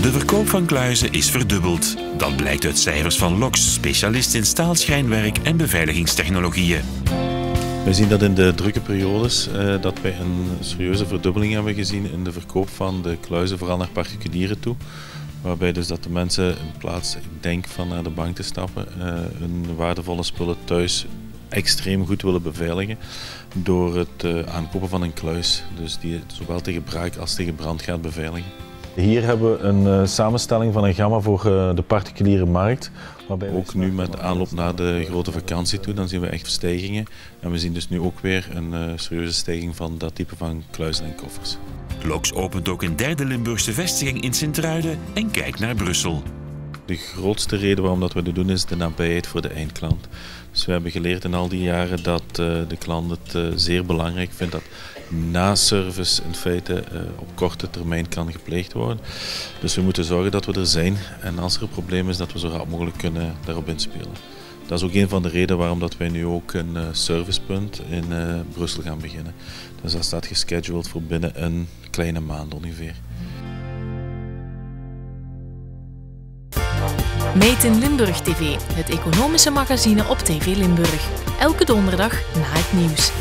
De verkoop van kluizen is verdubbeld. Dat blijkt uit cijfers van LOX, specialist in staalschrijnwerk en beveiligingstechnologieën. We zien dat in de drukke periodes dat wij een serieuze verdubbeling hebben gezien in de verkoop van de kluizen, vooral naar particulieren toe. Waarbij dus dat de mensen in plaats, ik denk, van naar de bank te stappen, hun waardevolle spullen thuis extreem goed willen beveiligen door het aankopen van een kluis. Dus die zowel tegen braak als tegen brand gaat beveiligen. Hier hebben we een samenstelling van een gamma voor de particuliere markt. Waarbij ook nu met aanloop naar de grote vakantie toe, dan zien we echt stijgingen. En we zien dus nu ook weer een serieuze stijging van dat type van kluizen en koffers. LOX opent ook een derde Limburgse vestiging in Sint-Truiden en kijkt naar Brussel. De grootste reden waarom dat we dit doen is de nabijheid voor de eindklant. Dus we hebben geleerd in al die jaren dat de klant het zeer belangrijk vindt dat na service in feite op korte termijn kan gepleegd worden. Dus we moeten zorgen dat we er zijn en als er een probleem is dat we zo rap mogelijk kunnen daarop inspelen. Dat is ook een van de redenen waarom dat wij nu ook een servicepunt in Brussel gaan beginnen. Dus dat staat gescheduled voor binnen een kleine maand ongeveer. Made in Limburg TV, het economische magazine op TV Limburg. Elke donderdag na het nieuws.